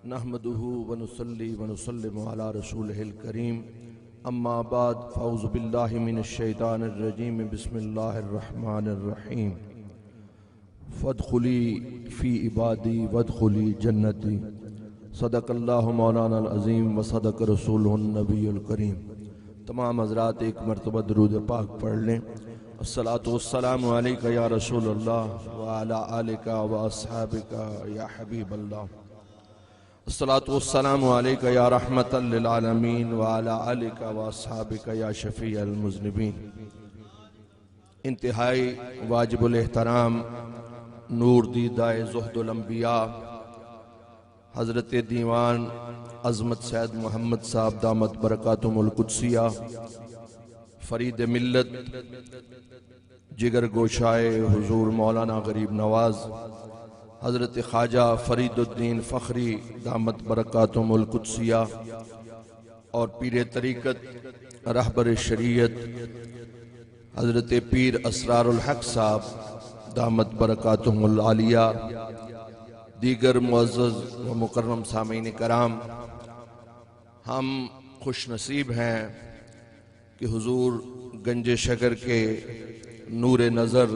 नहमदुहु व नुसल्ली व नुसल्लिमु अला रसूलिहिल करीम अम्मा बाद फ़अऊज़ु बिल्लाहि मिनश शैतानिर रजीम बिस्मिल्लाहिर रहमानिर रहीम फदखुली फ़ी इबादी वदखुली जन्नती सदक़ल्लाहु मौलाना अज़ीम व सदक़ रसूलुहुन नबियुल करीम। तमाम हज़रात एक मरतबा दुरूद पाक पढ़ लें। अस्सलातु वस्सलामु अलैका या रसूलल्लाह व अला आलिका व अस्हाबिका या हबीबल्लाह। अस्सलातु वस्सलामु अलैका या रहमतल लिल आलमीन व अला आलिका व अस्हाबिका या शफ़ीअल मुज़निबीन। इंतहाई वाजिबुल एहतराम नूर दीदाए ज़ुहदुल अंबिया हज़रत दीवान अज़मत सैयद मोहम्मद साहब दामत बरकातुहुल कुद्सिया फरीद मिल्लत जिगर गोशाए हुजूर मौलाना गरीब नवाज हज़रत ख्वाजा फरीदुद्दीन फ़खरी दामत बरकातुहुल कुद्सिया और पीर तरीक़त रहबर शरीयत हज़रत पीर असरारुल हक साहब दामत बरकातुहुल आलिया, दीगर मुअज़्ज़ज़ व मुकर्रम सामीन कराम, हम खुश नसीब हैं कि हुजूर गंजे शकर के नूर नज़र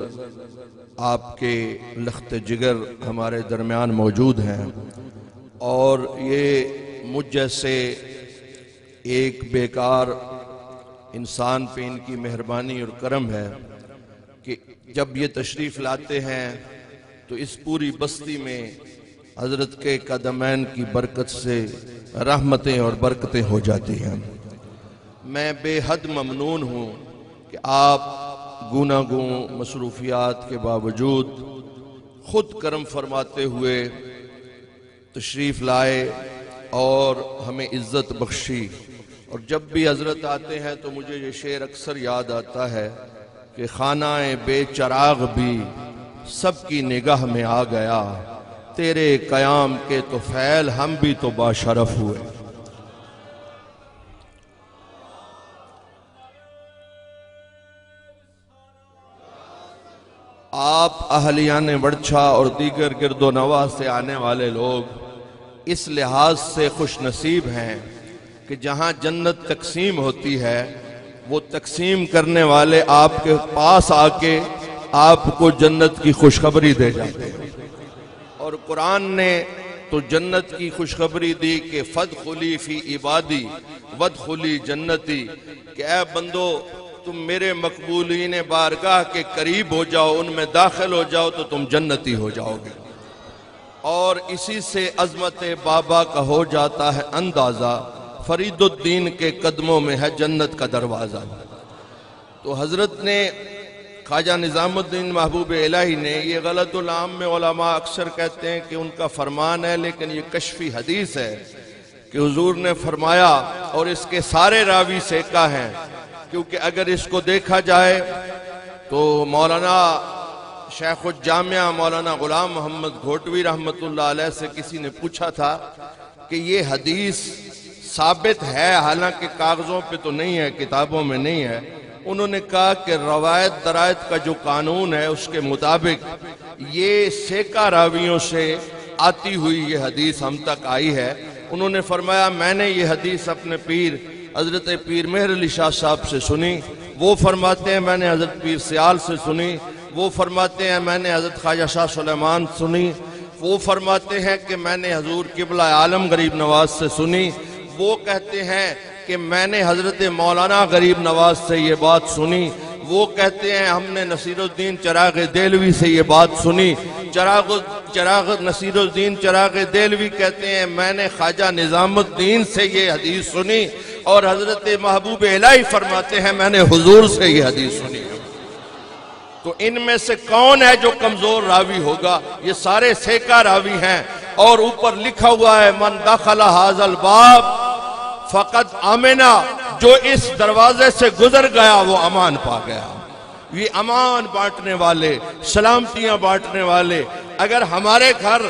आपके लख्त जिगर हमारे दरमियान मौजूद हैं और ये मुझ जैसे एक बेकार इंसान पे इनकी मेहरबानी और करम है कि जब ये तशरीफ़ लाते हैं तो इस पूरी बस्ती में हज़रत के कदमैन की बरकत से रहमतें और बरकतें हो जाती हैं। मैं बेहद ममनून हूँ कि आप गुनागूं मसरूफियात के बावजूद खुद करम फरमाते हुए तशरीफ़ लाए और हमें इज़्ज़त बख्शी। और जब भी हज़रत आते हैं तो मुझे ये शेर अक्सर याद आता है कि खानाए बेचराग भी सबकी निगाह में आ गया, तेरे कयाम के तो फैल हम भी तो बाशरफ हुए। आप अहलियान वर्षा और दीगर गिरदो नवा से आने वाले लोग इस लिहाज से खुश नसीब हैं कि जहां जन्नत तकसीम होती है वो तकसीम करने वाले आपके पास आके आपको जन्नत की खुशखबरी दे जाते हैं। और कुरान ने तो जन्नत की खुशखबरी दी कि फदखुली फी इबादी वदखुली जन्नती, कि ऐ बंदो तुम मेरे मकबूलीन बारगाह के करीब हो जाओ, उनमें दाखिल हो जाओ तो तुम जन्नती हो जाओगे। और इसी से अजमत बाबा का हो जाता है अंदाजा, फरीदुद्दीन के कदमों में है जन्नत का दरवाज़ा। तो हज़रत ने ख्वाजा निज़ामुद्दीन महबूब इलाही ने, ये गलतुल आम में उलमा अक्सर कहते हैं कि उनका फरमान है, लेकिन ये कश्फी हदीस है कि हुजूर ने फरमाया, और इसके सारे रावी सेका हैं, क्योंकि अगर इसको देखा जाए तो मौलाना शेखुल जामिया मौलाना गुलाम मोहम्मद घोटवी रहमतुल्लाह अलैह से किसी ने पूछा था कि ये हदीस साबित है, हालांकि कागज़ों पे तो नहीं है, किताबों में नहीं है। उन्होंने कहा कि रवायत दरायत का जो कानून है उसके मुताबिक ये सेका रावियों से आती हुई ये हदीस हम तक आई है। उन्होंने फरमाया मैंने ये हदीस अपने पीर हज़रत पीर मेहर अली शाह साहब से सुनी, वो फरमाते हैं मैंने हज़रत पीर सियाल से सुनी, वो फरमाते हैं मैंने हज़रत ख्वाजा शाह सुलेमान सुनी, वो फरमाते हैं कि मैंने हजूर किबला आलम गरीब नवाज से सुनी, वो कहते हैं कि मैंने हज़रत मौलाना गरीब नवाज से ये बात सुनी, वो कहते हैं हमने नसीरुद्दीन चिराग देलवी से ये बात सुनी। चिराग नसीरुद्दीन चिराग देलवी कहते हैं मैंने ख्वाजा निज़ामुद्दीन से ये हदीस सुनी, और हज़रत महबूब इलाही फरमाते हैं मैंने हुजूर से ये हदीस सुनी। तो इनमें से कौन है जो कमजोर रावी होगा? ये सारे सेका रावी हैं। और ऊपर लिखा हुआ है मन दखला हाजल बाब फकत आमिना, जो इस दरवाजे से गुजर गया वो अमान पा गया। ये अमान बांटने वाले, सलामतियां बांटने वाले अगर हमारे घर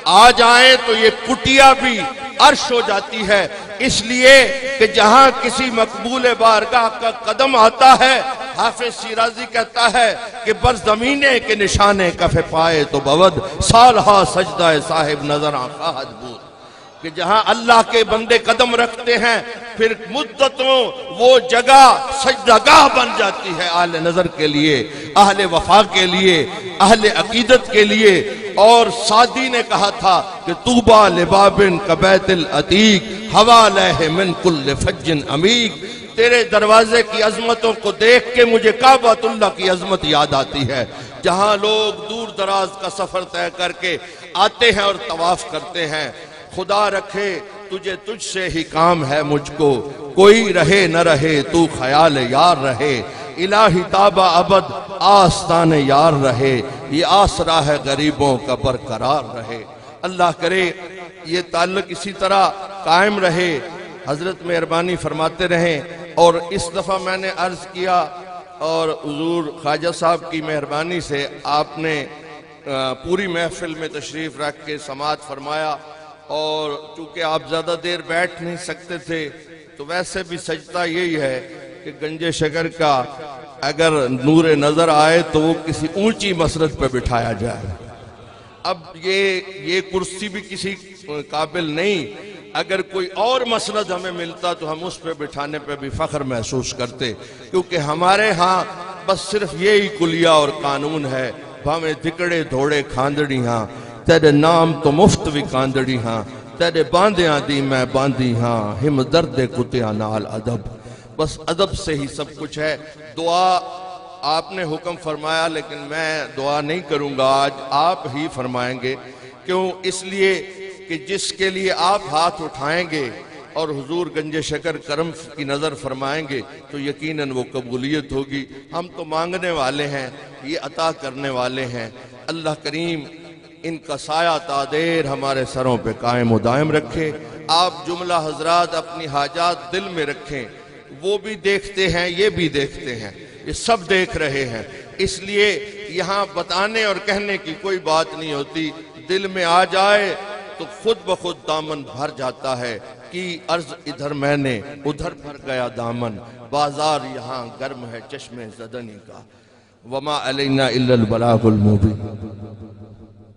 आ जाएं तो ये कुटिया भी अर्श हो जाती है, इसलिए कि जहां किसी मकबूल बारगाह का कदम आता है, हाफिज शिराजी कहता है कि बर जमीने के निशाने कफे पाए तो बवद सालहा सजदा साहिब नजर आखाद बूद। कि जहां अल्लाह के बंदे कदम रखते हैं फिर मुद्दतों वो जगह सजदागाह बन जाती है आहले नजर के लिए, आहले वफा के लिए, आहले अकीदत के लिए। और सादी ने कहा था कि तूबा लिबाबिन कबैतिल अतीक हवा लह मिन कुल्ल फज्जिन अमीक। तेरे दरवाजे की अजमतों को देख के मुझे काबतुल्लाह की अजमत याद आती है, जहां लोग दूर दराज का सफर तय करके आते हैं और तवाफ करते हैं। खुदा रखे तुझे तुझसे ही काम है मुझको, कोई रहे न रहे तू ख्याल यार रहे। इलाही ताबा अबद आस्तान यार रहे, ये आसरा है गरीबों का बरकरार रहे। अल्लाह करे ये ताल्लुक इसी तरह कायम रहे, हजरत मेहरबानी फरमाते रहें। और इस दफा मैंने अर्ज किया और हुजूर ख्वाजा साहब की मेहरबानी से आपने पूरी महफिल में तशरीफ रख के समाअत फरमाया। और चूंकि आप ज्यादा देर बैठ नहीं सकते थे तो वैसे भी सजता यही है कि गंजे शकर का अगर नूर नजर आए तो वो किसी ऊंची मसरत पे बिठाया जाए। अब ये कुर्सी भी किसी काबिल नहीं, अगर कोई और मसनद हमें मिलता तो हम उस पे बिठाने पे भी फख्र महसूस करते, क्योंकि हमारे यहाँ बस सिर्फ यही कुलिया और कानून है, भावे दिकड़े धोड़े खांदड़ी हाँ, तेरे नाम तो मुफ्त भी कांदड़ी हाँ, तेरे बांधिया दी मैं बांधी हाँ, हिम दर्द कुतिया नाल अदब। बस अदब से ही सब कुछ है। दुआ आपने हुक्म फरमाया लेकिन मैं दुआ नहीं करूंगा, आज आप ही फरमाएंगे। क्यों? इसलिए कि जिसके लिए आप हाथ उठाएंगे और हुजूर गंजे शकर करम की नजर फरमाएंगे तो यकीनन वो कबूलियत होगी। हम तो मांगने वाले हैं, ये अता करने वाले हैं। अल्लाह करीम इनका साया तादेर हमारे सरों पे कायम व दायम रखे। आप जुमला हजरात अपनी हाजात दिल में रखें, वो भी देखते हैं, ये भी देखते हैं, ये सब देख रहे हैं। इसलिए यहाँ बताने और कहने की कोई बात नहीं होती, दिल में आ जाए तो खुद ब खुद दामन भर जाता है कि अर्ज इधर मैंने उधर भर गया दामन, बाजार यहाँ गर्म है चश्मे ज़दनी का, वमा अलैना इल्लल बलागुल मुबीन।